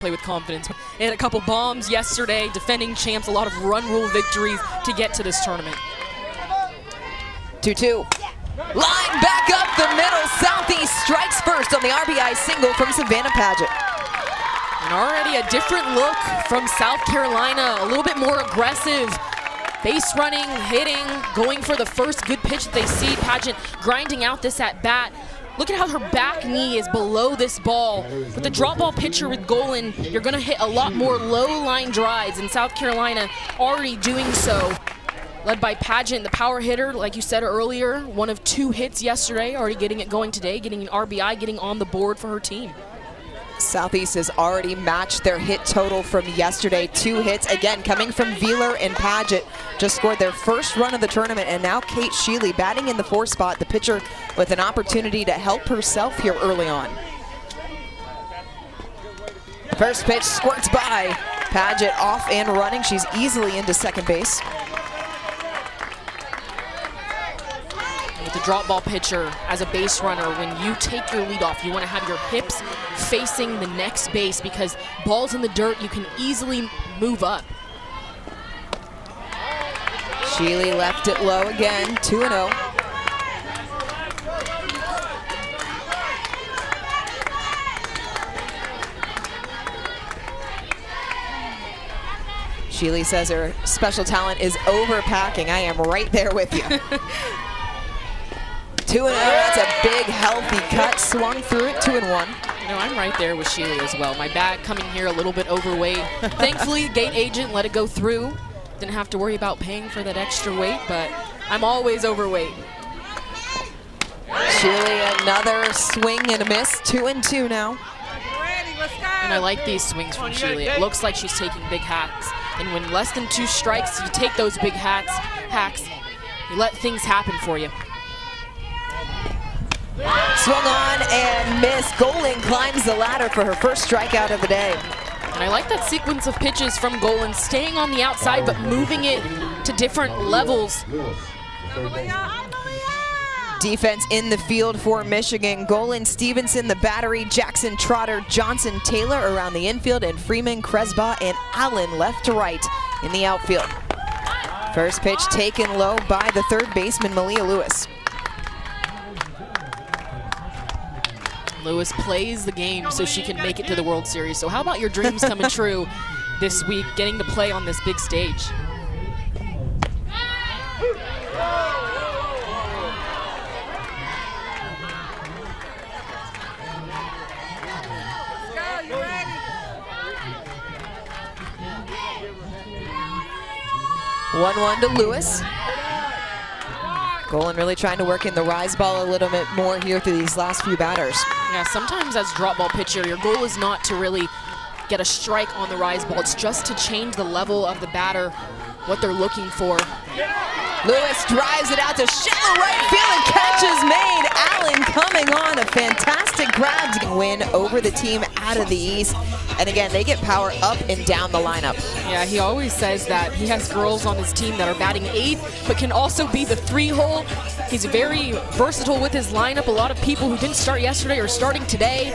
play with confidence. They had a couple bombs yesterday, defending champs, a lot of run rule victories to get to this tournament. 2-2. Line back up the middle. Southeast strikes first on the RBI single from Savannah Paget. And already a different look from South Carolina, a little bit more aggressive. Base running, hitting, going for the first good pitch that they see. Paget grinding out this at bat. Look at how her back knee is below this ball. With the drop ball pitcher with Golan, you're going to hit a lot more low line drives, and South Carolina already doing so. Led by Paget, the power hitter, like you said earlier, one of 2 hits yesterday, already getting it going today, getting an RBI, getting on the board for her team. Southeast has already matched their hit total from yesterday. 2 hits, again, coming from Wheeler and Paget. Just scored their first run of the tournament, and now Kate Sheely batting in the 4th spot, the pitcher with an opportunity to help herself here early on. First pitch squirts by. Paget off and running. She's easily into second base. With the drop ball pitcher as a base runner, when you take your lead off, you want to have your hips facing the next base because balls in the dirt, you can easily move up. Sheely left it low again, 2-0. Sheely says her special talent is overpacking. I am right there with you. 2-0, that's a big, healthy cut. Swung through it, 2-1. You know, I'm right there with Sheely as well. My back coming here a little bit overweight. Thankfully, gate agent let it go through. Didn't have to worry about paying for that extra weight, but I'm always overweight. Sheely, another swing and a miss. 2-2 now. And I like these swings from Sheely. It looks like she's taking big hacks. And when less than 2 strikes, you take those big hacks, you let things happen for you. Swung on and missed. Golan climbs the ladder for her first strikeout of the day. And I like that sequence of pitches from Golan, staying on the outside but moving it to different levels. Defense in the field for Michigan. Golan, Stevenson, the battery, Jackson, Trotter, Johnson, Taylor around the infield, and Freeman, Cresbaugh, and Allen left to right in the outfield. First pitch taken low by the 3rd baseman, Malia Lewis. Lewis plays the game so she can make it to the World Series. So how about your dreams coming true this week, getting to play on this big stage? One to Lewis. Golan really trying to work in the rise ball a little bit more here through these last few batters. Yeah, sometimes as drop ball pitcher, your goal is not to really get a strike on the rise ball. It's just to change the level of the batter, what they're looking for. Lewis drives it out to shallow right field and catch is made. Allen coming on, a fantastic grab to win over the team out of the East. And again, they get power up and down the lineup. Yeah, he always says that he has girls on his team that are batting 8th, but can also be the 3-hole. He's very versatile with his lineup. A lot of people who didn't start yesterday are starting today.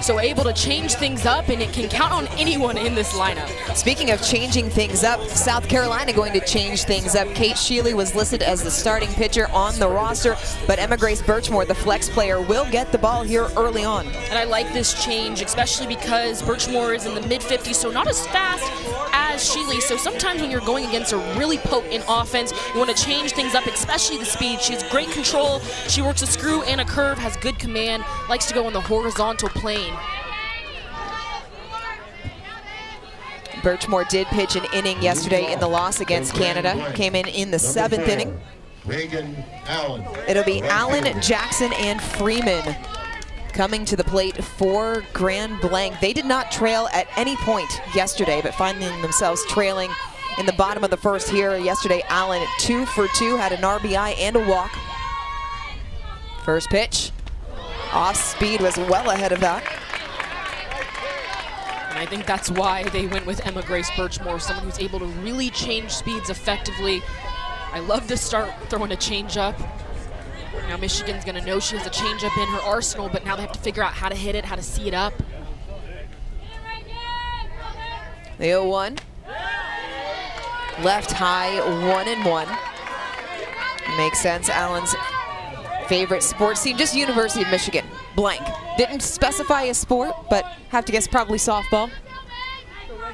So able to change things up, and it can count on anyone in this lineup. Speaking of changing things up, South Carolina going to change things up. Kate Sheely was listed as the starting pitcher on the roster, but Emma Grace Birchmore, the flex player, will get the ball here early on. And I like this change, especially because Birchmore is in the mid-50s, so not as fast as Sheely. So sometimes when you're going against a really potent offense, you want to change things up, especially the speed. She has great control. She works a screw and a curve, has good command, likes to go on the horizontal plane. Birchmore did pitch an inning yesterday in the loss against Canada. Came in the 7th inning. It'll be Allen, Jackson, and Freeman coming to the plate for Grand Blanc. They did not trail at any point yesterday, but finding themselves trailing in the bottom of the 1st here. Yesterday, Allen 2 for 2, had an RBI and a walk. First pitch, off speed, was well ahead of that. And I think that's why they went with Emma Grace Birchmore, someone who's able to really change speeds effectively. I love to start throwing a changeup. Now Michigan's going to know she has a changeup in her arsenal, but now they have to figure out how to hit it, how to see it up. The 0-1. Left high, 1-1. Makes sense. Allen's favorite sports team, just University of Michigan, blank. Didn't specify a sport, but have to guess probably softball.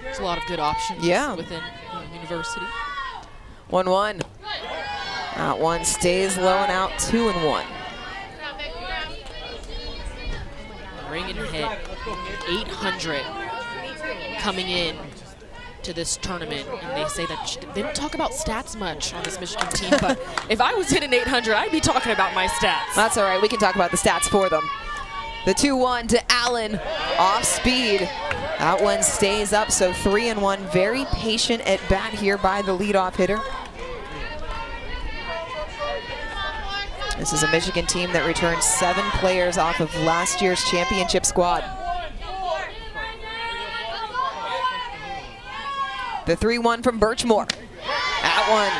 There's a lot of good options within university. 1-1. That one stays low and out, 2-1. Reagan hit 800 coming in to this tournament, and they say that they don't talk about stats much on this Michigan team, but if I was hitting 800, I'd be talking about my stats. That's all right, we can talk about the stats for them. The 2-1 to Allen, off speed. That one stays up, so 3-1. Very patient at bat here by the leadoff hitter. This is a Michigan team that returned 7 players off of last year's championship squad. The 3-1 from Birchmore. That one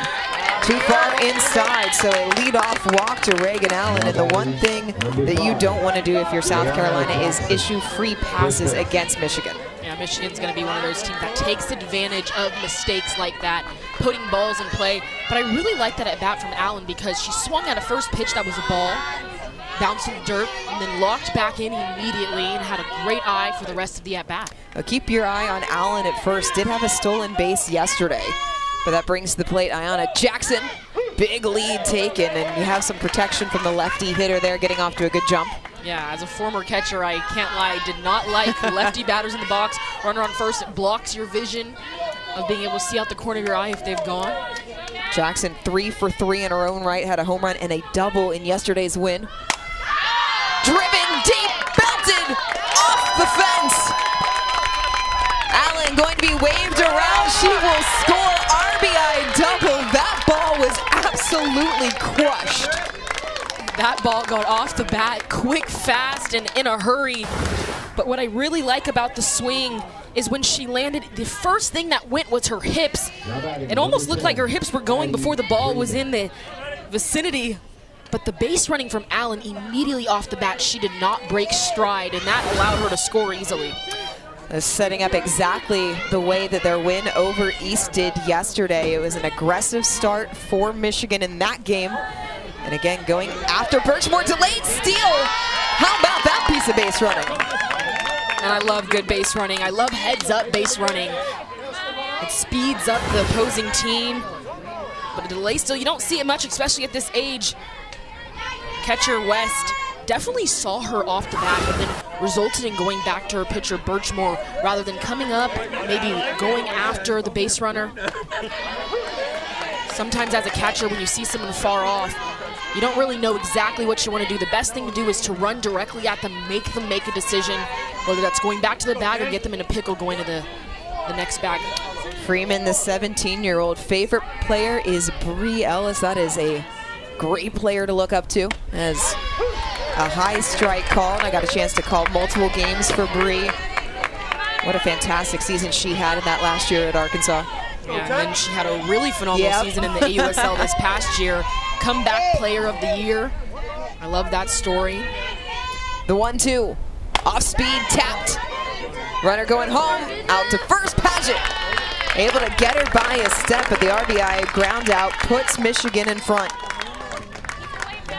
too far inside, so a leadoff walk to Reagan Allen. And the one thing that you don't want to do if you're South Carolina is issue free passes against Michigan. Yeah, Michigan's going to be one of those teams that takes advantage of mistakes like that, putting balls in play. But I really like that at bat from Allen because she swung at a first pitch that was a ball, bounced in the dirt, and then locked back in immediately and had a great eye for the rest of the at-bat. Keep your eye on Allen at first. Did have a stolen base yesterday, but that brings to the plate Ayanna Jackson. Big lead taken, and you have some protection from the lefty hitter there, getting off to a good jump. Yeah, as a former catcher, I can't lie, I did not like lefty batters in the box. Runner on first, it blocks your vision of being able to see out the corner of your eye if they've gone. Jackson 3 for 3 in her own right, had a home run and a double in yesterday's win. Driven deep, belted off the fence. Allen going to be waved around. She will score RBI double. That ball was absolutely crushed. That ball got off the bat quick, fast, and in a hurry. But what I really like about the swing is when she landed, the first thing that went was her hips. It almost looked like her hips were going before the ball was in the vicinity. But the base running from Allen immediately off the bat, she did not break stride, and that allowed her to score easily. Setting up exactly the way that their win over East did yesterday. It was an aggressive start for Michigan in that game. And again, going after Birchmore, delayed steal. How about that piece of base running? And I love good base running. I love heads-up base running. It speeds up the opposing team. But a delay steal, you don't see it much, especially at this age. Catcher West definitely saw her off the bat, but then resulted in going back to her pitcher Birchmore rather than coming up, maybe going after the base runner. Sometimes as a catcher, when you see someone far off, you don't really know exactly what you want to do. The best thing to do is to run directly at them make a decision, whether that's going back to the bag or get them in a pickle going to the next bag. Freeman, the 17-year-old, favorite player is Bree Ellis. That is a great player to look up to. As a high strike call, and I got a chance to call multiple games for Bree. What a fantastic season she had in that last year at Arkansas. Yeah, and then she had a really phenomenal season in the AUSL this past year. Comeback player of the year. I love that story. The 1-2, off speed, tapped. Runner going home, out to first, Paget. Able to get her by a step, but the RBI ground out puts Michigan in front.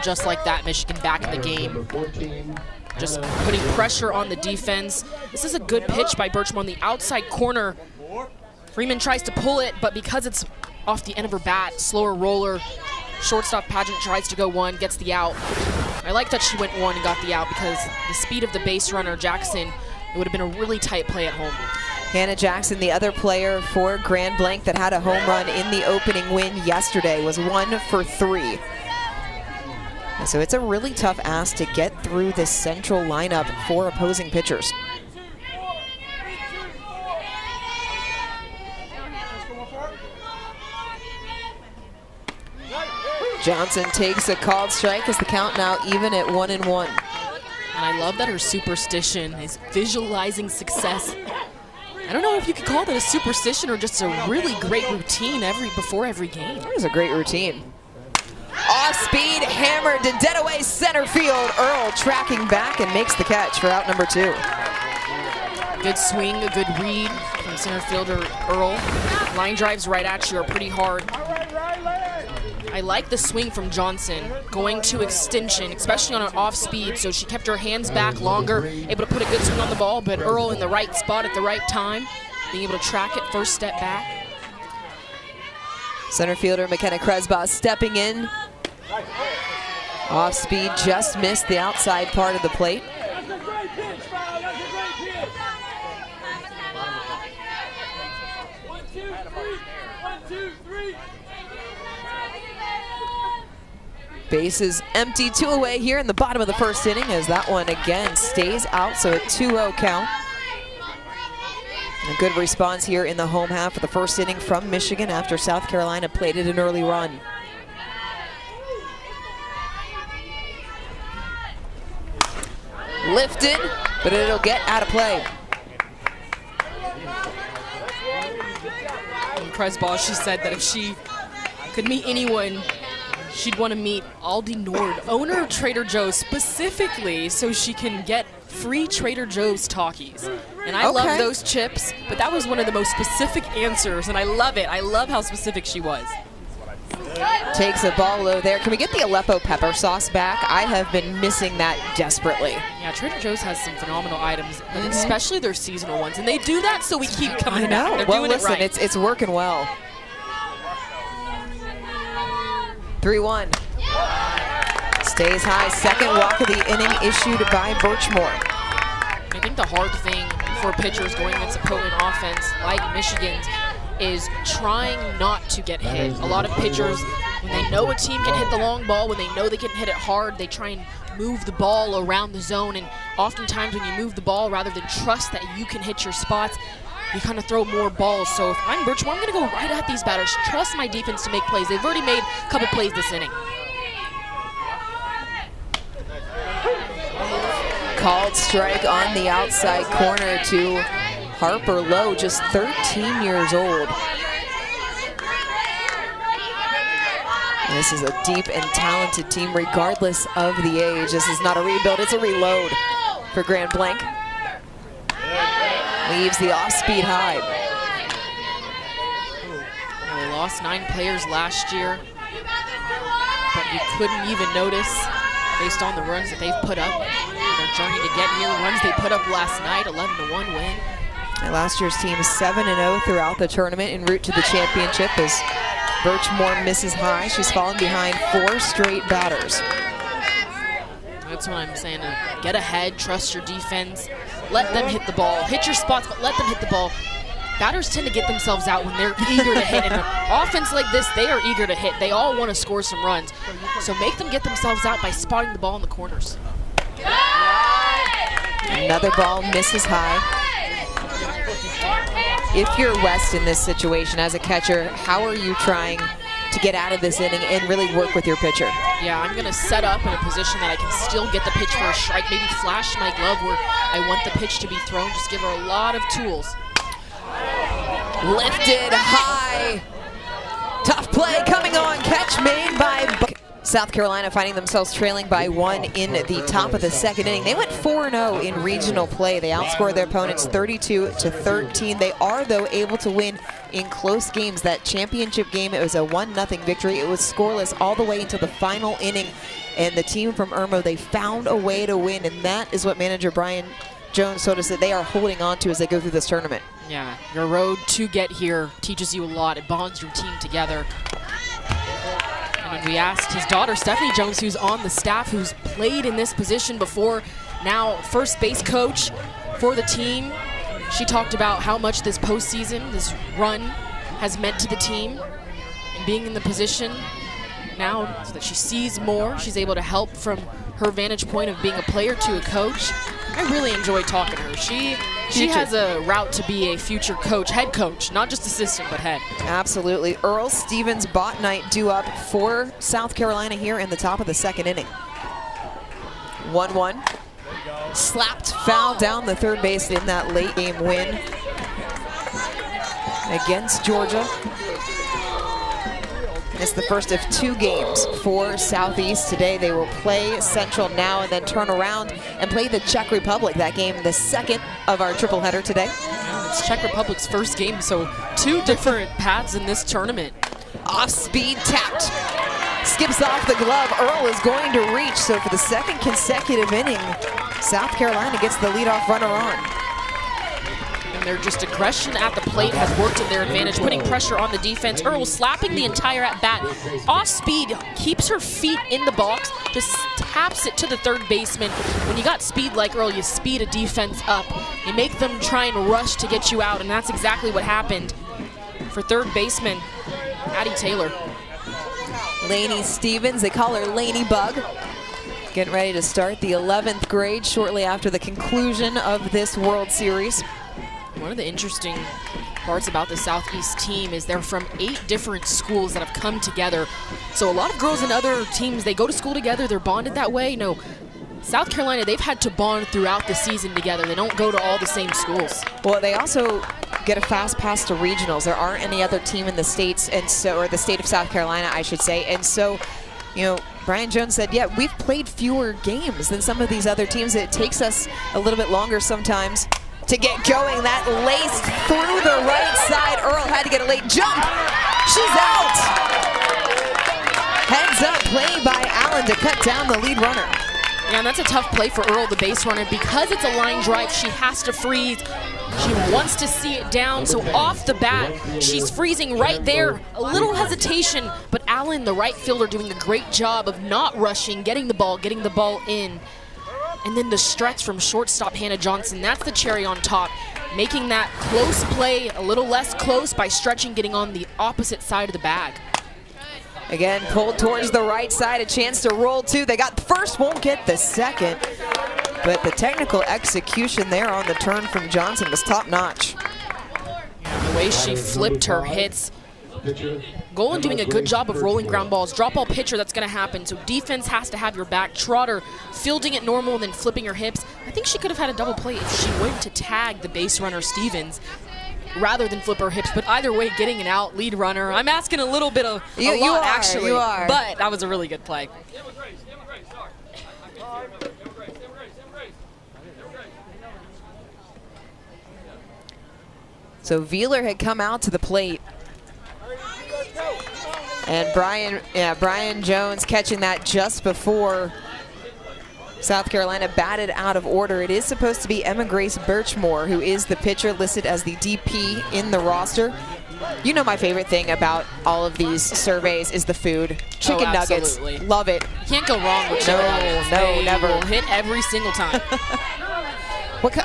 Just like that, Michigan back in the game. Just putting pressure on the defense. This is a good pitch by Birchmore on the outside corner. Freeman tries to pull it, but because it's off the end of her bat, slower roller, shortstop Paget tries to go one, gets the out. I like that she went one and got the out because the speed of the base runner, Jackson, it would have been a really tight play at home. Hannah Jackson, the other player for Grand Blanc that had a home run in the opening win yesterday, was 1 for 3. So it's a really tough ask to get through this central lineup for opposing pitchers. Johnson takes a called strike as the count now even at 1-1. And I love that her superstition is visualizing success. I don't know if you could call that a superstition or just a really great routine before every game. That is a great routine. Off speed, hammered to dead away center field. Earl tracking back and makes the catch for out number 2. Good swing, a good read from center fielder Earl. Line drives right at you are pretty hard. I like the swing from Johnson, going to extension, especially on an off speed, so she kept her hands back longer, able to put a good swing on the ball, but Earl in the right spot at the right time, being able to track it, first step back. Center fielder McKenna Kresbach stepping in. Off speed, just missed the outside part of the plate. Bases empty, 2 away here in the bottom of the first inning as that one again stays out, so a 2-0 count. A good response here in the home half of the first inning from Michigan after South Carolina plated an early run. Lifted, but it'll get out of play. Kresbach, she said that if she could meet anyone, she'd want to meet Aldi Nord, owner of Trader Joe's, specifically so she can get free Trader Joe's Takis. And I love those chips, but that was one of the most specific answers, and I love it. I love how specific she was. Takes a ball low there. Can we get the Aleppo pepper sauce back? I have been missing that desperately. Yeah, Trader Joe's has some phenomenal items, but especially their seasonal ones, and they do that so we keep coming back. They're doing listen, it right. it's working well. 3-1. Stays high. Second walk of the inning issued by Birchmore. I think the hard thing for pitchers going against opponent offense like Michigan's is trying not to get hit. A lot of pitchers, when they know a team can hit the long ball, when they know they can hit it hard, they try and move the ball around the zone, and oftentimes when you move the ball, rather than trust that you can hit your spots, you kind of throw more balls. So if I'm Birchmore, I'm going to go right at these batters, trust my defense to make plays. They've already made a couple plays this inning. Called strike on the outside corner to Harper Lowe, just 13 years old. And this is a deep and talented team regardless of the age. This is not a rebuild, it's a reload for Grand Blanc. Leaves the off-speed high. They lost 9 players last year, but you couldn't even notice based on the runs that they've put up. Their journey to get here, runs they put up last night, 11-1 win. And last year's team is 7-0 throughout the tournament en route to the championship as Birchmore misses high. She's fallen behind 4 straight batters. That's what I'm saying. Get ahead, trust your defense, let them hit the ball. Hit your spots, but let them hit the ball. Batters tend to get themselves out when they're eager to hit. And an offense like this, they are eager to hit. They all want to score some runs. So make them get themselves out by spotting the ball in the corners. Another ball misses high. If you're West in this situation as a catcher, how are you trying to get out of this inning and really work with your pitcher? Yeah, I'm going to set up in a position that I can still get the pitch for a strike, maybe flash my glove where I want the pitch to be thrown, just give her a lot of tools. Lifted high. Tough play coming on, catch made by South Carolina, finding themselves trailing by 1 in the top of the second inning. They went 4-0 in regional play. They outscored their opponents 32-13. They are, though, able to win in close games. That championship game, it was a 1-0 victory. It was scoreless all the way into the final inning. And the team from Irmo, they found a way to win, and that is what manager Brian Jones told us that they are holding on to as they go through this tournament. Yeah, your road to get here teaches you a lot. It bonds your team together. And we asked his daughter, Stephanie Jones, who's on the staff, who's played in this position before, now first base coach for the team. She talked about how much this postseason, this run, has meant to the team. And being in the position now so that she sees more, she's able to help from her vantage point of being a player to a coach. I really enjoy talking to her. She has a route to be a future coach, head coach, not just assistant, but head. Absolutely. Earl Stevens Bot Night due up for South Carolina here in the top of the second inning. 1-1. Slapped foul down the third base in that late game win against Georgia. It's the first of 2 games for Southeast today. They will play Central now and then turn around and play the Czech Republic. That game, the second of our triple header today. Yeah, it's Czech Republic's first game, so 2 different paths in this tournament. Off speed, tapped. Skips off the glove. Earl is going to reach. So for the second consecutive inning, South Carolina gets the leadoff runner on. And their just aggression at the plate has worked in their advantage, putting pressure on the defense. Earl slapping the entire at-bat. Off speed, keeps her feet in the box, just taps it to the third baseman. When you got speed like Earl, you speed a defense up. You make them try and rush to get you out, and that's exactly what happened for third baseman Addie Taylor. Lainey Stevens, they call her Lainey Bug. Getting ready to start the 11th grade shortly after the conclusion of this World Series. One of the interesting parts about the Southeast team is they're from 8 different schools that have come together. So a lot of girls in other teams, they go to school together, they're bonded that way. No, South Carolina, they've had to bond throughout the season together. They don't go to all the same schools. Well, they also get a fast pass to regionals. There aren't any other team in the states, and so, or the state of South Carolina, I should say. And so, you know, Brian Jones said, yeah, we've played fewer games than some of these other teams. It takes us a little bit longer sometimes to get going. That laced through the right side. Earl had to get a late jump. She's out. Heads up play by Allen to cut down the lead runner. Yeah, and that's a tough play for Earl, the base runner. Because it's a line drive, she has to freeze. She wants to see it down, so off the bat, she's freezing right there. A little hesitation, but Allen, the right fielder, doing a great job of not rushing, getting the ball in. And then the stretch from shortstop Hannah Johnson, that's the cherry on top. Making that close play a little less close by stretching, getting on the opposite side of the bag. Again, pulled towards the right side, a chance to roll 2. They got the first, won't get the second. But the technical execution there on the turn from Johnson was top notch. The way she flipped her hits. Golan doing a good job of rolling ground balls. Drop ball pitcher, that's going to happen. So defense has to have your back. Trotter fielding it normal and then flipping her hips. I think she could have had a double play if she went to tag the base runner Stevens rather than flip her hips. But either way, getting an out, lead runner. I'm asking a little bit of actually. You are. But that was a really good play. So Wheeler had come out to the plate. And Brian Jones catching that just before South Carolina batted out of order. It is supposed to be Emma Grace Birchmore, who is the pitcher listed as the DP in the roster. You know my favorite thing about all of these surveys is the food. Chicken nuggets, love it. Can't go wrong with chicken nuggets. No, never. Will hit every single time. What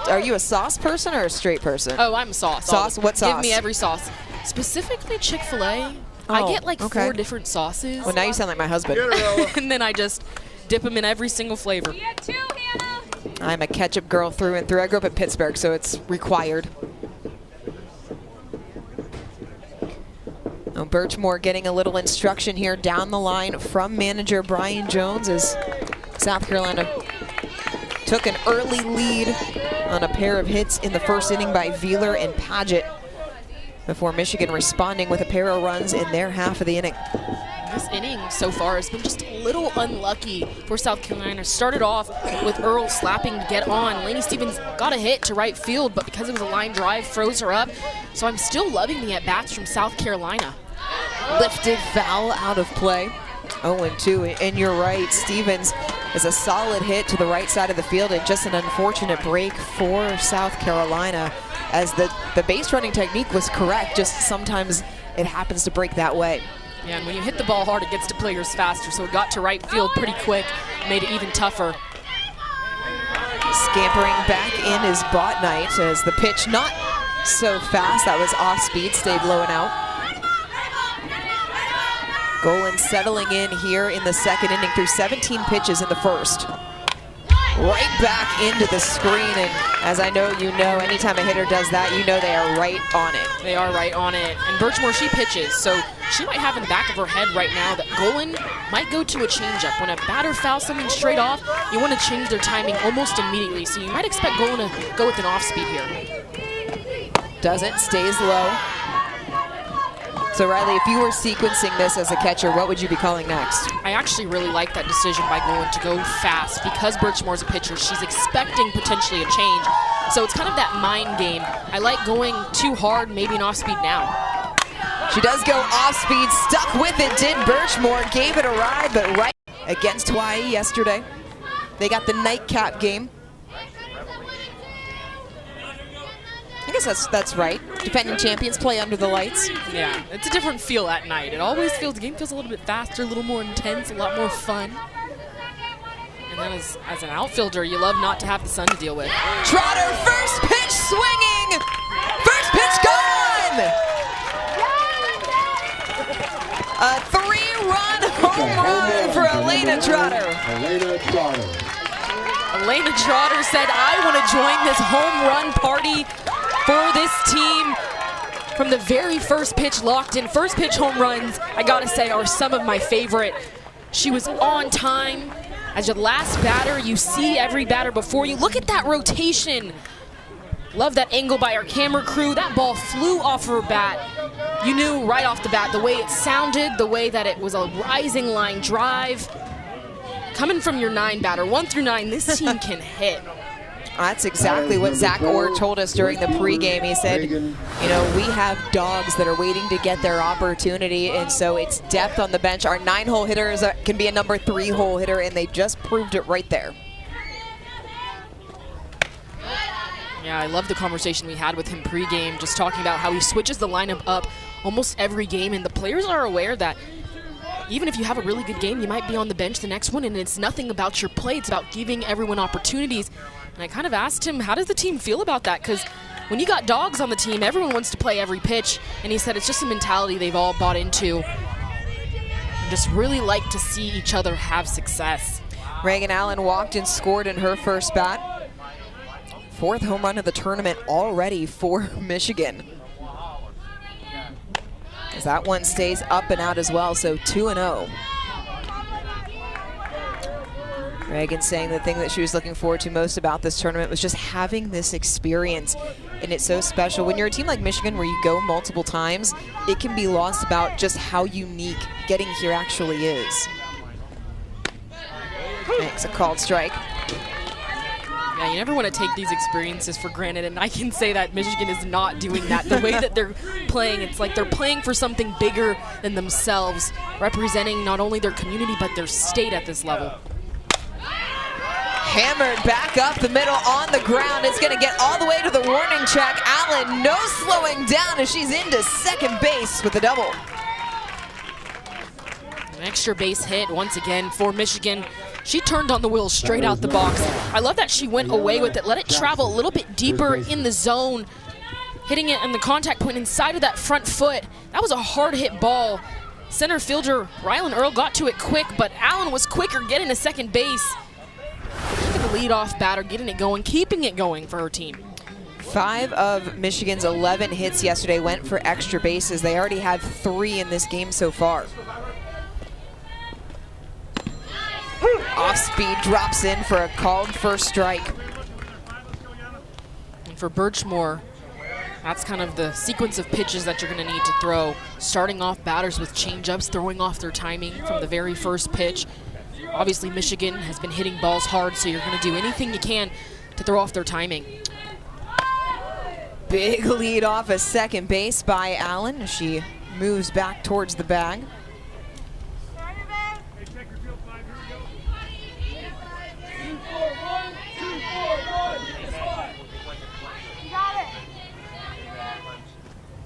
are you a sauce person or a straight person? Oh, I'm a sauce. Sauce? What sauce? Give me every sauce. Specifically Chick-fil-A. I get like 4 different sauces. Well, now you sound like my husband. And then I just dip them in every single flavor. We had 2, Hannah. I'm a ketchup girl through and through. I grew up in Pittsburgh, so it's required. Now Birchmore getting a little instruction here down the line from manager Brian Jones as South Carolina took an early lead on a pair of hits in the first inning by Wheeler and Paget before Michigan responding with a pair of runs in their half of the inning. This inning so far has been just a little unlucky for South Carolina. Started off with Earl slapping to get on. Lainey Stevens got a hit to right field, but because it was a line drive, froze her up. So I'm still loving the at-bats from South Carolina. Lifted foul out of play. 0-2, and you're right, Stevens is a solid hit to the right side of the field, and just an unfortunate break for South Carolina, as the base running technique was correct, just sometimes it happens to break that way. Yeah, and when you hit the ball hard, it gets to players faster, so it got to right field pretty quick, made it even tougher. Scampering back in is Botnight as the pitch not so fast, that was off speed, stayed low and out. Golan settling in here in the second inning through 17 pitches in the first. Right back into the screen, and as I know you know, anytime a hitter does that, you know they are right on it. They are right on it. And Birchmore, she pitches, so she might have in the back of her head right now that Golan might go to a changeup. When a batter fouls something straight off, you want to change their timing almost immediately, so you might expect Golan to go with an off speed here. Doesn't, stays low. So Riley, if you were sequencing this as a catcher, what would you be calling next? I actually really like that decision by going to go fast. Because Birchmore's a pitcher, she's expecting potentially a change. So it's kind of that mind game. I like going too hard, maybe an off-speed now. She does go off-speed, stuck with it, did Birchmore, gave it a ride, but right against Hawaii yesterday. They got the nightcap game. I guess that's right. Defending champions play under the lights. Yeah, it's a different feel at night. It always feels, the game feels a little bit faster, a little more intense, a lot more fun. And then as an outfielder, you love not to have the sun to deal with. Trotter, first pitch swinging! First pitch gone! A 3-run home run for Elena Trotter. Elena Trotter said, I want to join this home run party for this team. From the very first pitch, locked in. First pitch home runs, I gotta say, are some of my favorite. She was on time. As your last batter, you see every batter before you. Look at that rotation. Love that angle by our camera crew. That ball flew off her bat. You knew right off the bat the way it sounded, the way that it was a rising line drive. Coming from your 9 batter, 1 through 9, this team can hit. That's exactly what Zach Orr told us during the pregame. He said, you know, we have dogs that are waiting to get their opportunity, and so it's depth on the bench. Our 9-hole hitter can be a number 3-hole hitter, and they just proved it right there. Yeah, I love the conversation we had with him pregame, just talking about how he switches the lineup up almost every game, and the players are aware that even if you have a really good game, you might be on the bench the next one, and it's nothing about your play. It's about giving everyone opportunities. And I kind of asked him, how does the team feel about that? Because when you got dogs on the team, everyone wants to play every pitch. And he said it's just a mentality they've all bought into. And just really like to see each other have success. Reagan Allen walked and scored in her first bat. 4th home run of the tournament already for Michigan. As that one stays up and out as well, so 2-0. Reagan saying the thing that she was looking forward to most about this tournament was just having this experience. And it's so special. When you're a team like Michigan where you go multiple times, it can be lost about just how unique getting here actually is. Thanks, a called strike. Yeah, you never want to take these experiences for granted, and I can say that Michigan is not doing that. The way that they're playing, it's like they're playing for something bigger than themselves, representing not only their community but their state at this level. Hammered back up the middle on the ground. It's going to get all the way to the warning track. Allen, no slowing down as she's into second base with a double. An extra base hit once again for Michigan. She turned on the wheel straight out the box. I love that she went away with it, let it travel a little bit deeper in the zone, hitting it on the contact point inside of that front foot. That was a hard hit ball. Center fielder Rylan Earl got to it quick, but Allen was quicker getting to second base. The leadoff batter, getting it going, keeping it going for her team. 5 of Michigan's 11 hits yesterday went for extra bases. They already have 3 in this game so far. Off speed, drops in for a called first strike. And for Birchmore, that's kind of the sequence of pitches that you're going to need to throw. Starting off batters with changeups, throwing off their timing from the very first pitch. Obviously, Michigan has been hitting balls hard, so you're going to do anything you can to throw off their timing. Big lead off a second base by Allen as she moves back towards the bag.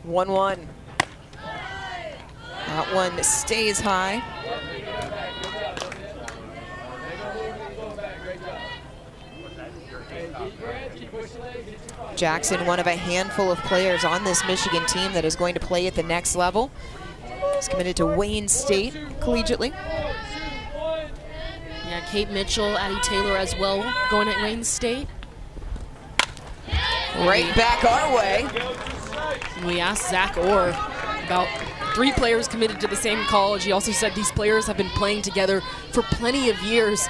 One. That one stays high. Jackson, one of a handful of players on this Michigan team that is going to play at the next level. He's committed to Wayne State collegiately. Yeah, Kate Mitchell, Addie Taylor as well, going at Wayne State. Right back our way. We asked Zach Orr about 3 players committed to the same college. He also said these players have been playing together for plenty of years.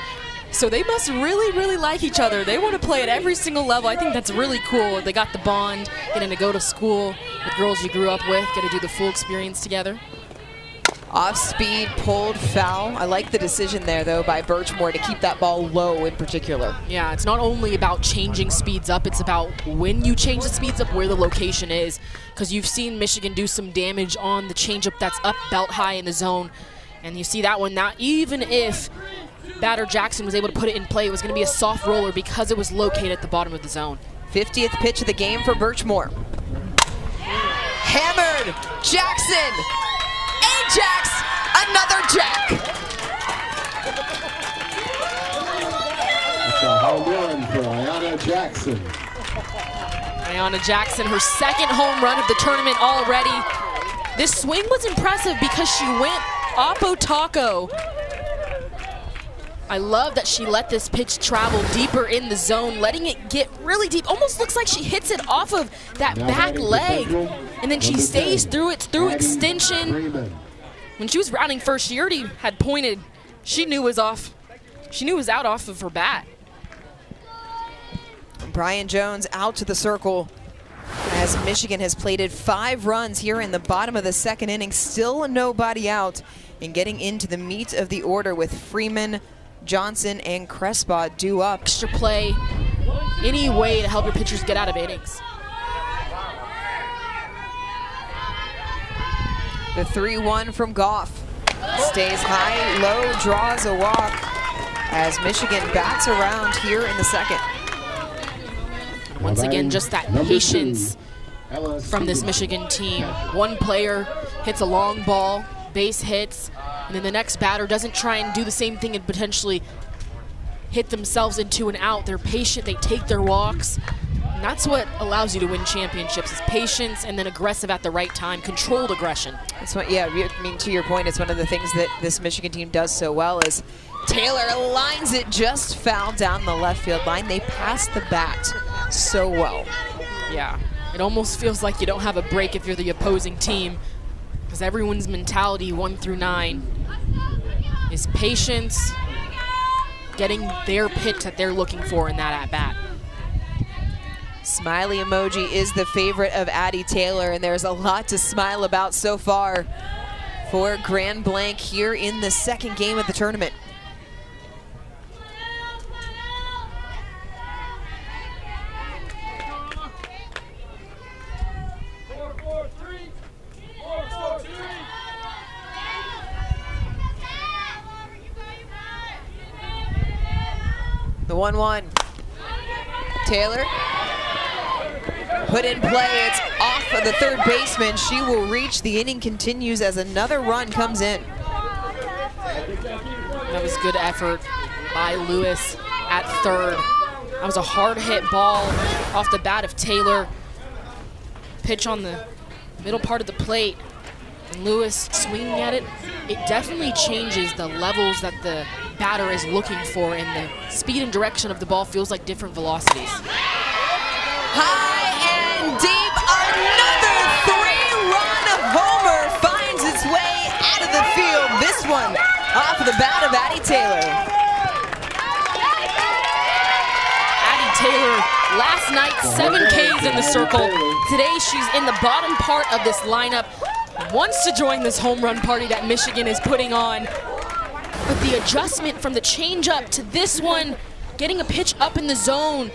So they must really, really like each other. They want to play at every single level. I think that's really cool. They got the bond, getting to go to school with girls you grew up with, get to do the full experience together. Off speed, pulled foul. I like the decision there, though, by Birchmore to keep that ball low in particular. Yeah, it's not only about changing speeds up, it's about when you change the speeds up, where the location is. Because you've seen Michigan do some damage on the changeup that's up belt high in the zone. And you see that one now, even if batter Jackson was able to put it in play, it was going to be a soft roller because it was located at the bottom of the zone. 50th pitch of the game for Birchmore. Hammered, Jackson, Ajax, another jack. It's a home run for Ayanna Jackson. Ayanna Jackson, her second home run of the tournament already. This swing was impressive because she went oppo taco. I love that she let this pitch travel deeper in the zone, letting it get really deep. Almost looks like she hits it off of that back leg, and then she stays through it through extension. When she was rounding first, she already had pointed. She knew it was off. She knew it was out off of her bat. Brian Jones out to the circle as Michigan has plated 5 runs here in the bottom of the second inning. Still nobody out, and getting into the meat of the order with Freeman, Johnson, and Crespa due up. Extra play, any way to help your pitchers get out of innings. The 3-1 from Goff stays high, low, draws a walk as Michigan bats around here in the second. Once again, just that patience from this Michigan team. One player hits a long ball, base hits, and then the next batter doesn't try and do the same thing and potentially hit themselves into an out. They're patient, they take their walks, and that's what allows you to win championships, is patience and then aggressive at the right time, controlled aggression. That's what, yeah, I mean, to your point, it's one of the things that this Michigan team does so well is Taylor lines it just foul down the left field line. They pass the bat so well. Yeah, it almost feels like you don't have a break if you're the opposing team, because everyone's mentality 1 through 9 is patience, getting their pitch that they're looking for in that at-bat. Smiley emoji is the favorite of Addie Taylor, and there's a lot to smile about so far for Grand Blanc here in the second game of the tournament. The 1-1. Taylor put in play. It's off of the third baseman. She will reach. The inning continues as another run comes in. That was good effort by Lewis at third. That was a hard hit ball off the bat of Taylor. Pitch on the middle part of the plate. And Lewis swinging at it. It definitely changes the levels that the batter is looking for, and the speed and direction of the ball feels like different velocities. High and deep, another 3-run homer finds its way out of the field. This one off the bat of Addie Taylor. Addie Taylor, last night 7 Ks in the circle. Today she's in the bottom part of this lineup. Wants to join this home run party that Michigan is putting on. But the adjustment from the changeup to this one, getting a pitch up in the zone,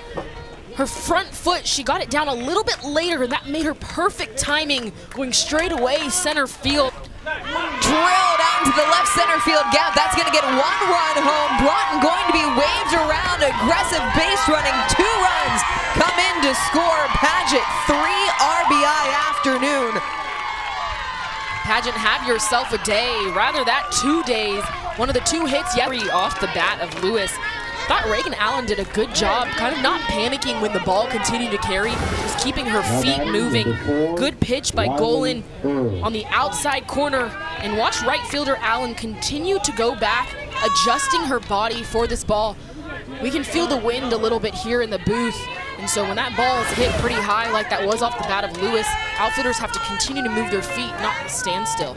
her front foot, she got it down a little bit later, and that made her perfect timing, going straight away center field. Drilled out into the left center field gap. That's going to get 1 run home. Broughton going to be waved around. Aggressive base running. 2 runs come in to score. Paget, 3 RBI afternoon. Pageant, have yourself a day. Rather that 2 days. One of the 2 hits off the bat of Lewis. Thought Reagan Allen did a good job, kind of not panicking when the ball continued to carry, just keeping her feet moving. Good pitch by Golan on the outside corner. And watch right fielder Allen continue to go back, adjusting her body for this ball. We can feel the wind a little bit here in the booth. And so when that ball is hit pretty high like that was off the bat of Lewis, outfielders have to continue to move their feet, not stand still.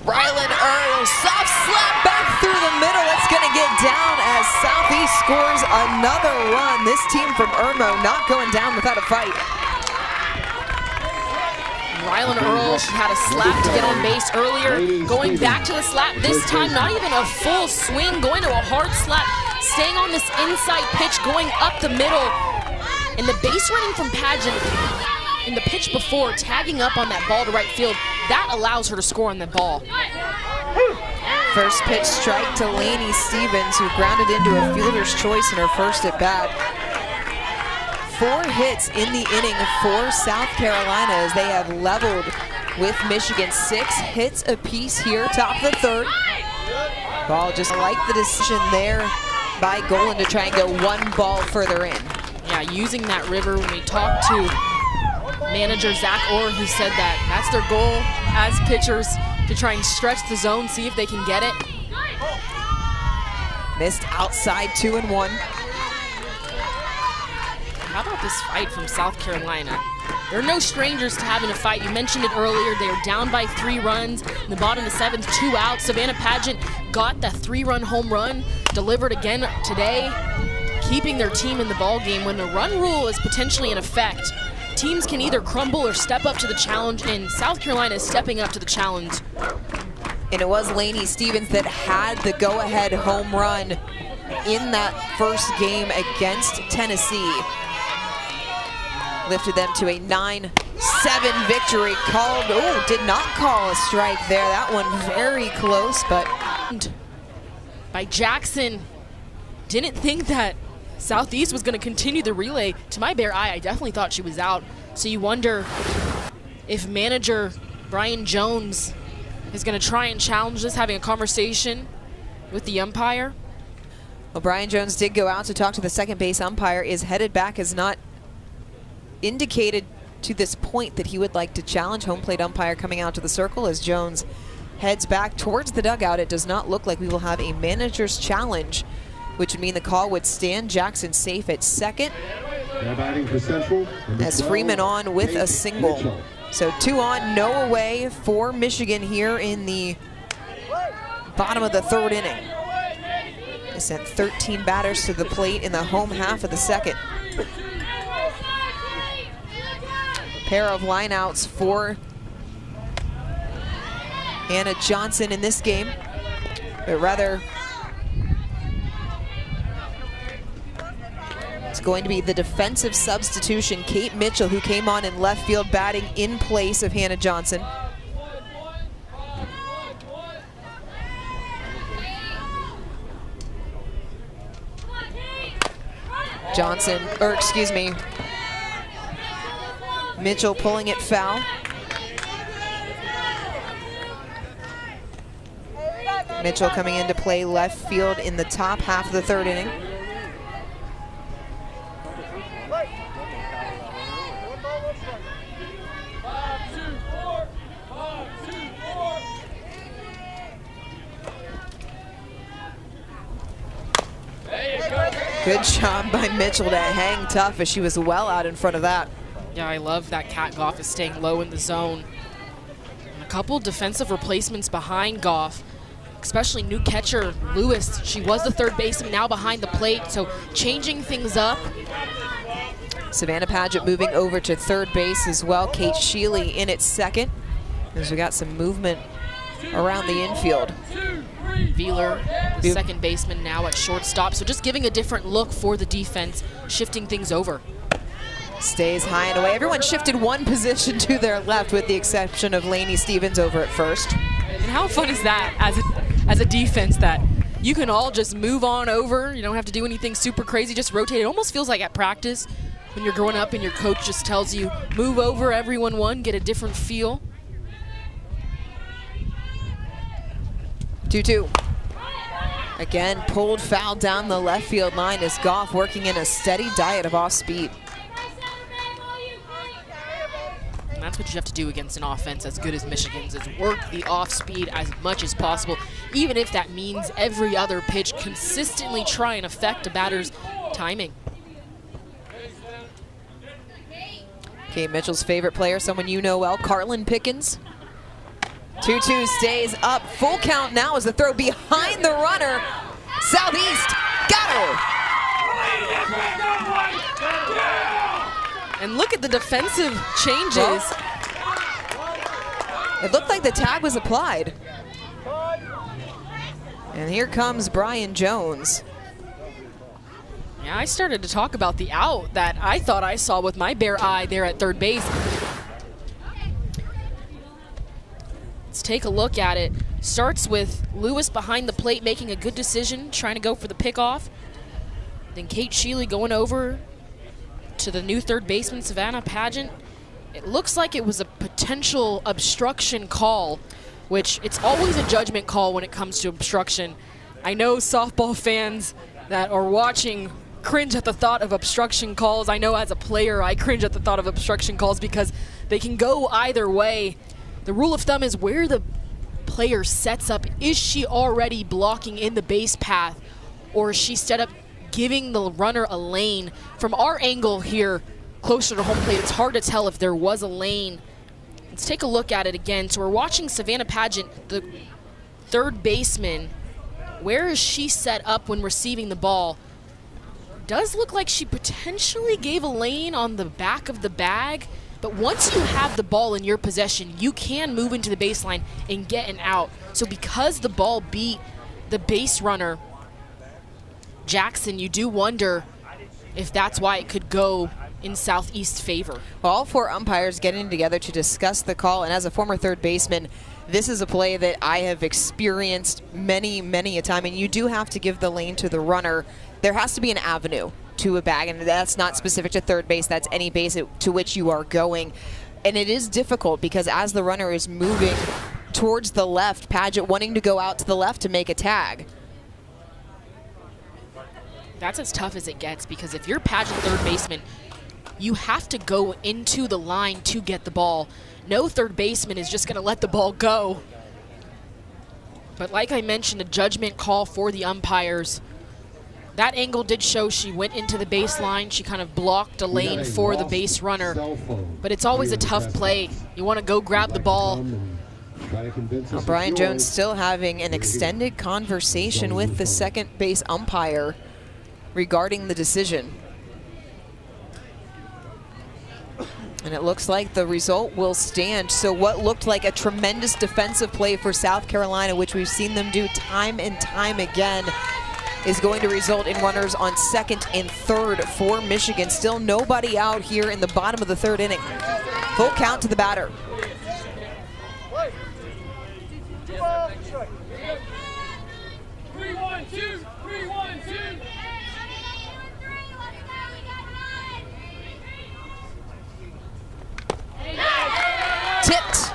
Rylan Earl, soft slap back through the middle. It's going to get down as Southeast scores another run. This team from Irmo not going down without a fight. Rylan Earl, she had a slap to get on base earlier. Going back to the slap this time, not even a full swing, going to a hard slap, staying on this inside pitch, going up the middle. And the base running from Pageant in the pitch before, tagging up on that ball to right field, that allows her to score on that ball. First pitch strike to Lainey Stevens, who grounded into a fielder's choice in her first at bat. 4 hits in the inning for South Carolina as they have leveled with Michigan. 6 hits apiece here, top of the third. Ball just like the decision there by Golan to try and go 1 ball further in. Yeah, using that river. When we talked to manager Zach Orr, who said that that's their goal as pitchers, to try and stretch the zone, see if they can get it. Missed outside 2-1. How about this fight from South Carolina? They're no strangers to having a fight. You mentioned it earlier. They were down by 3 runs. In the bottom of the 7th, 2 outs. Savannah Pageant got that 3-run home run, delivered again today, keeping their team in the ball game. When the run rule is potentially in effect, teams can either crumble or step up to the challenge, and South Carolina is stepping up to the challenge. And it was Lainey Stevens that had the go-ahead home run in that first game against Tennessee. Lifted them to a 9-7 victory. Did not call a strike there. That one very close, but by Jackson. Didn't think that Southeast was going to continue the relay. To my bare eye, I definitely thought she was out. So you wonder if manager Brian Jones is going to try and challenge this, having a conversation with the umpire. Well, Brian Jones did go out to talk to the second base umpire, is headed back, has not indicated to this point that he would like to challenge. Home plate umpire coming out to the circle as Jones heads back towards the dugout. It does not look like we will have a manager's challenge, which would mean the call would stand. Jackson safe at second. Now batting for Central, As Freeman on with a single. Mitchell. So 2 on, no away for Michigan here in the bottom of the 3rd inning. They sent 13 batters to the plate in the home half of the 2nd. Pair of lineouts for Hannah Johnson in this game, but rather it's going to be the defensive substitution, Kate Mitchell, who came on in left field batting in place of Hannah Johnson. Mitchell pulling it foul. Mitchell coming in to play left field in the top half of the 3rd inning. Good job by Mitchell to hang tough, as she was well out in front of that. Yeah, I love that Kat Goff is staying low in the zone. And a couple defensive replacements behind Goff, especially new catcher Lewis. She was the 3rd baseman, now behind the plate, so changing things up. Savannah Pageant moving over to 3rd base as well. Kate Sheely in at 2nd, as we got some movement around the infield. Wheeler, the 2nd baseman, now at shortstop. So just giving a different look for the defense, shifting things over. Stays high and away. Everyone shifted 1 position to their left, with the exception of Lainey Stevens over at first. And how fun is that as a defense, that you can all just move on over? You don't have to do anything super crazy, just rotate. It almost feels like at practice when you're growing up and your coach just tells you, move over, everyone one, get a different feel. 2-2. Again, pulled foul down the left field line as Goff working in a steady diet of off speed. And that's what you have to do against an offense as good as Michigan's, is work the off speed as much as possible, even if that means every other pitch consistently try and affect a batter's timing. Kate Mitchell's favorite player, someone you know well, Carlin Pickens. 2-2 stays up. Full count now as the throw behind the runner. Southeast got her. And look at the defensive changes. It looked like the tag was applied. And here comes Brian Jones. Yeah, I started to talk about the out that I thought I saw with my bare eye there at third base. Let's take a look at it. Starts with Lewis behind the plate making a good decision, trying to go for the pickoff. Then Kate Sheely going over to the new third baseman, Savannah Pageant. It looks like it was a potential obstruction call, which it's always a judgment call when it comes to obstruction. I know softball fans that are watching cringe at the thought of obstruction calls. I know as a player I cringe at the thought of obstruction calls because they can go either way. The rule of thumb is where the player sets up. Is she already blocking in the base path, or is she set up giving the runner a lane? From our angle here closer to home plate, it's hard to tell if there was a lane. Let's take a look at it again. So we're watching Savannah Pageant, the third baseman. Where is she set up when receiving the ball? Does look like she potentially gave a lane on the back of the bag, but once you have the ball in your possession, you can move into the baseline and get an out. So because the ball beat the base runner, Jackson, you do wonder if that's why it could go in Southeast's favor. Well, all four umpires getting together to discuss the call, and as a former third baseman, this is a play that I have experienced many, many a time, and you do have to give the lane to the runner. There has to be an avenue to a bag, and that's not specific to third base. That's any base to which you are going. And it is difficult because as the runner is moving towards the left, Pageant wanting to go out to the left to make a tag. That's as tough as it gets because if you're Pageant third baseman, you have to go into the line to get the ball. No third baseman is just going to let the ball go. But like I mentioned, a judgment call for the umpires. That angle did show she went into the baseline. She kind of blocked a lane for the base runner. But it's always a tough play. You want to go grab the ball. Now, Brian Jones still having an extended conversation with the second base umpire regarding the decision. And it looks like the result will stand. So what looked like a tremendous defensive play for South Carolina, which we've seen them do time and time again, is going to result in runners on second and third for Michigan. Still nobody out here in the bottom of the third inning. Full count to the batter. Tipped,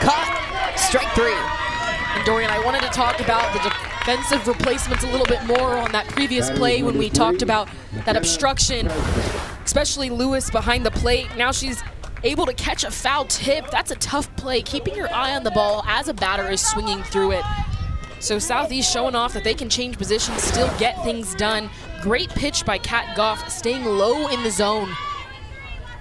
caught, strike three. And Dorian, I wanted to talk about the defensive replacements a little bit more on that previous play when we talked about that obstruction, especially Lewis behind the plate. Now she's able to catch a foul tip. That's a tough play. Keeping your eye on the ball as a batter is swinging through it. So Southeast showing off that they can change positions, still get things done. Great pitch by Kat Goff, staying low in the zone.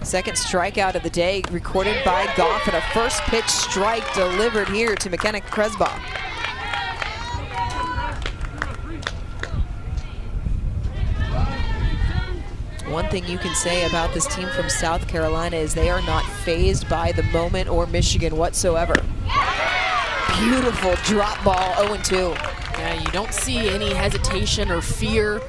Second strikeout of the day recorded by Goff, and a first pitch strike delivered here to McKenna Kresbaugh. One thing you can say about this team from South Carolina is they are not fazed by the moment or Michigan whatsoever. Beautiful drop ball, 0-2. Yeah, you don't see any hesitation or fear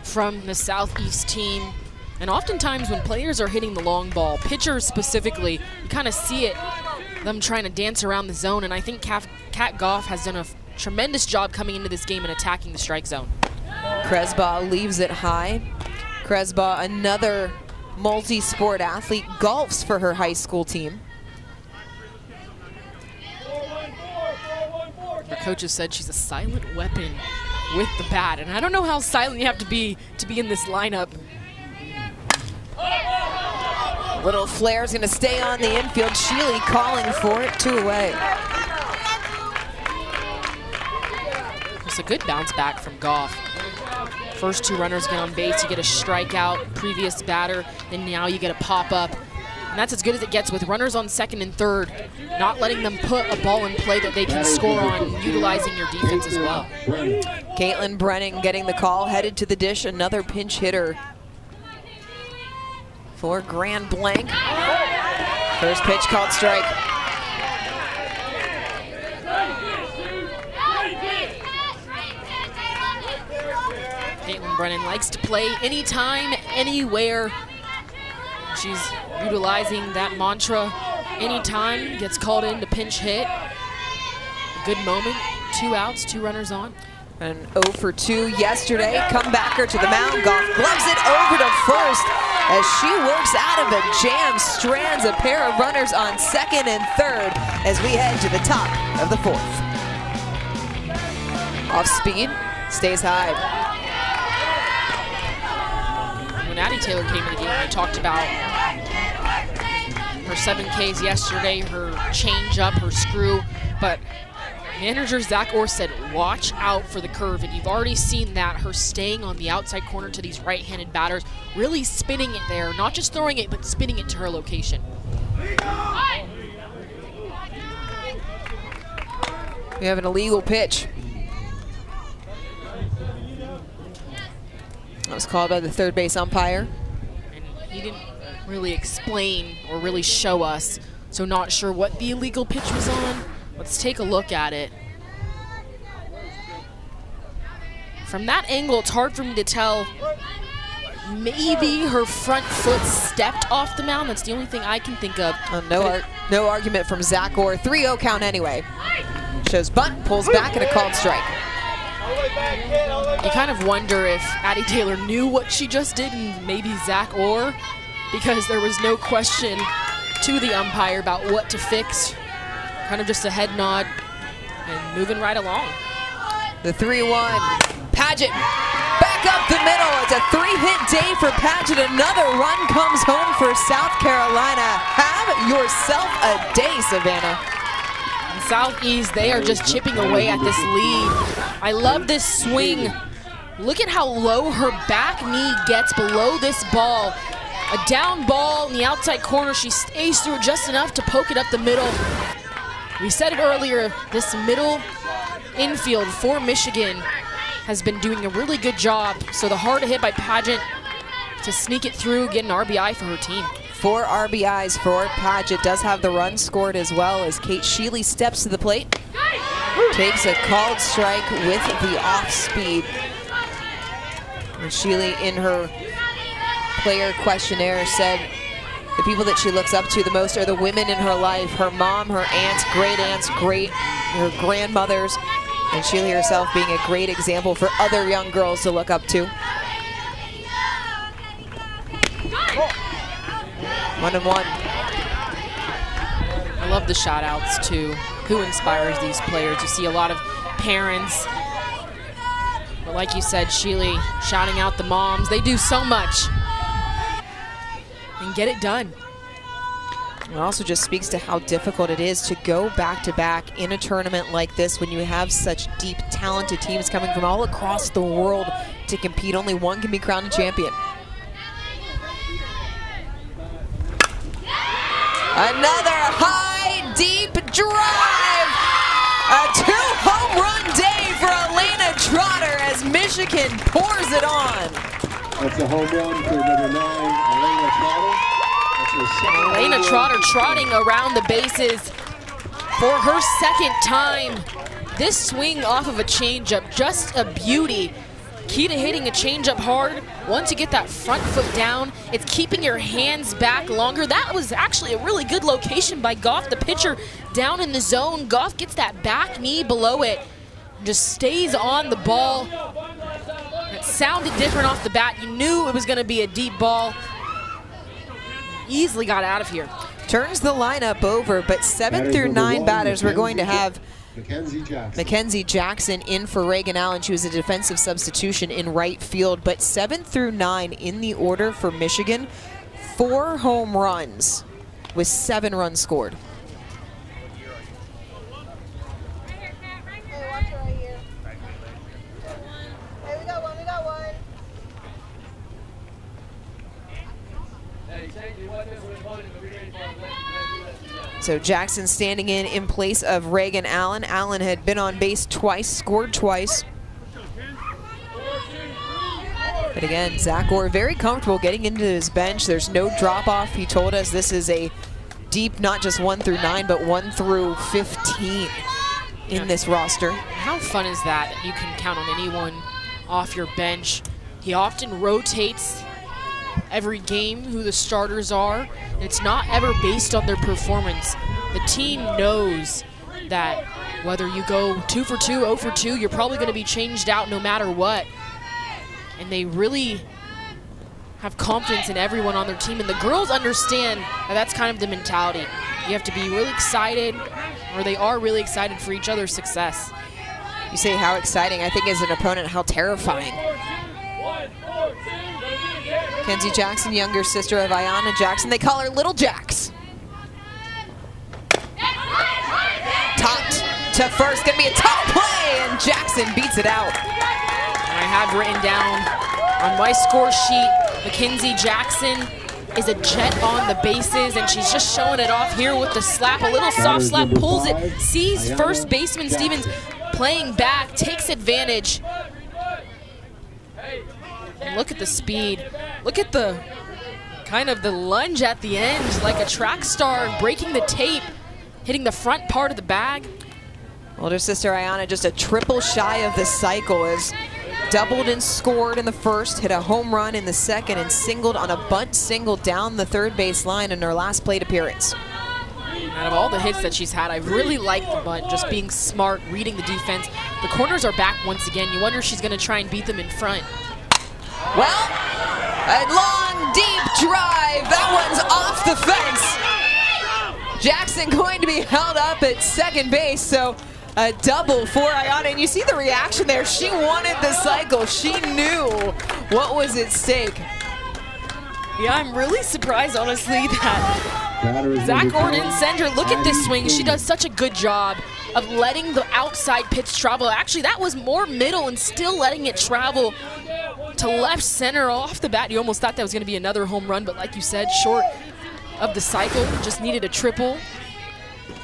from the Southeast team. And oftentimes when players are hitting the long ball, pitchers specifically, you kind of see it, them trying to dance around the zone. And I think Kat Goff has done a tremendous job coming into this game and attacking the strike zone. Kresbaugh leaves it high. Kresbaugh, another multi-sport athlete, golfs for her high school team. Her coaches said she's a silent weapon with the bat. And I don't know how silent you have to be in this lineup. Little flare's going to stay on the infield. Sheely calling for it, 2 away. It's a good bounce back from Goff. First 2 runners get on base, you get a strikeout, previous batter, and now you get a pop-up. And that's as good as it gets with runners on second and third, not letting them put a ball in play that they can score on, utilizing your defense as well. Caitlin Brennan getting the call, headed to the dish, another pinch hitter for Grand Blanc. First pitch called strike. Brennan likes to play anytime, anywhere. She's utilizing that mantra. Anytime gets called in to pinch hit. A good moment, 2 outs, 2 runners on. And 0 for 2 yesterday. Comebacker to the mound. Goff gloves it over to first as she works out of a jam, strands a pair of runners on second and third as we head to the top of the 4th. Off speed, stays high. When Addie Taylor came in the game, we talked about her 7 Ks yesterday, her change-up, her screw, but manager Zach Orr said, watch out for the curve, and you've already seen that, her staying on the outside corner to these right-handed batters, really spinning it there, not just throwing it, but spinning it to her location. We have an illegal pitch. That was called by the third base umpire. And he didn't really explain or really show us, so not sure what the illegal pitch was on. Let's take a look at it. From that angle, it's hard for me to tell. Maybe her front foot stepped off the mound. That's the only thing I can think of. No argument from Zach Orr. 3-0 count anyway. Shows bunt, pulls back, and a called strike. You kind of wonder if Addie Taylor knew what she just did, and maybe Zach Orr, because there was no question to the umpire about what to fix. Kind of just a head nod and moving right along. The 3-1. Paget back up the middle. It's a 3-hit day for Paget. Another run comes home for South Carolina. Have yourself a day, Savannah. In Southeast, they are just chipping away at this lead. I love this swing. Look at how low her back knee gets below this ball. A down ball in the outside corner. She stays through it just enough to poke it up the middle. We said it earlier, this middle infield for Michigan has been doing a really good job. So the hard hit by Paget to sneak it through, get an RBI for her team. 4 RBIs for Paget. Does have the run scored as well as Kate Sheely steps to the plate. Takes a called strike with the off speed. And Sheely in her player questionnaire said the people that she looks up to the most are the women in her life, her mom, her aunts, her grandmothers, and Sheely herself being a great example for other young girls to look up to. 1-1. I love the shout outs to who inspires these players. You see a lot of parents, but like you said, Sheely shouting out the moms. They do so much and get it done. It also just speaks to how difficult it is to go back-to-back in a tournament like this when you have such deep, talented teams coming from all across the world to compete. Only one can be crowned a champion. Another high, deep drive. A 2-home run day for Elena Trotter as Michigan pours it on. That's a home run for number 9, Elena Trotter. Elena Trotter trotting around the bases for her second time. This swing off of a changeup, just a beauty. Key to hitting a changeup hard, once you get that front foot down, it's keeping your hands back longer. That was actually a really good location by Goff, the pitcher down in the zone. Goff gets that back knee below it, just stays on the ball. It sounded different off the bat. You knew it was going to be a deep ball. Easily got out of here. Turns the lineup over, but 7 through 9 batters, we're going to have Mackenzie Jackson in for Reagan Allen. She was a defensive substitution in right field, but 7 through 9 in the order for Michigan. 4 home runs with 7 runs scored. So Jackson standing in place of Reagan Allen. Allen had been on base twice, scored twice. But again, Zach Orr very comfortable getting into his bench. There's no drop off. He told us this is a deep, not just 1 through 9, but 1 through 15 in this roster. How fun is that? You can count on anyone off your bench. He often rotates every game who the starters are. It's not ever based on their performance. The team knows that whether you go 2 for 2, 0 for 2, you're probably going to be changed out no matter what. And they really have confidence in everyone on their team. And the girls understand that that's kind of the mentality. You have to be really excited, or they are really excited for each other's success. You say how exciting. I think as an opponent, how terrifying. Kenzie Jackson, younger sister of Ayanna Jackson. They call her Little Jax. Topped to first, gonna be a tough play, and Jackson beats it out. And I have written down on my score sheet, Mackenzie Jackson is a jet on the bases, and she's just showing it off here with the slap, a little soft slap, pulls it, sees first baseman Stevens playing back, takes advantage. And look at the speed. Look at the kind of the lunge at the end, like a track star breaking the tape, hitting the front part of the bag. Older sister Ayanna just a triple shy of the cycle, as doubled and scored in the first, hit a home run in the second, and singled on a bunt single down the third base line in her last plate appearance. Out of all the hits that she's had, I really like the bunt, just being smart, reading the defense. The corners are back once again. You wonder if she's going to try and beat them in front. Well, a long, deep drive. That one's off the fence. Jackson going to be held up at second base, so a double for Ayanna. And you see the reaction there. She wanted the cycle. She knew what was at stake. Yeah, I'm really surprised, honestly, that Zach Gordon sent her. Look at this swing. She does such a good job of letting the outside pitch travel. Actually, that was more middle and still letting it travel to left center off the bat. You almost thought that was going to be another home run, but like you said, short of the cycle, just needed a triple.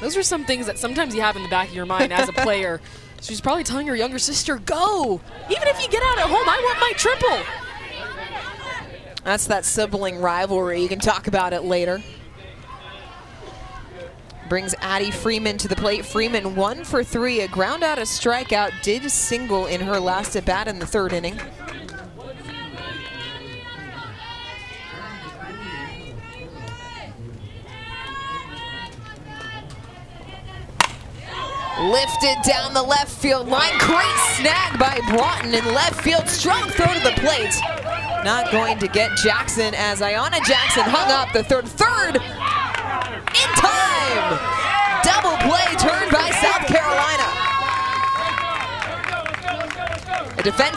Those are some things that sometimes you have in the back of your mind as a player. She's probably telling her younger sister, go! Even if you get out at home, I want my triple. That's that sibling rivalry. You can talk about it later. Brings Addie Freeman to the plate. Freeman 1 for 3, a ground out, a strikeout, did single in her last at bat in the third inning. Lifted down the left field line. Great snag by Broughton in left field. Strong throw to the plate. Not going to get Jackson, as Ayanna Jackson hung up the third. In time! Double play turned by South Carolina. A defensive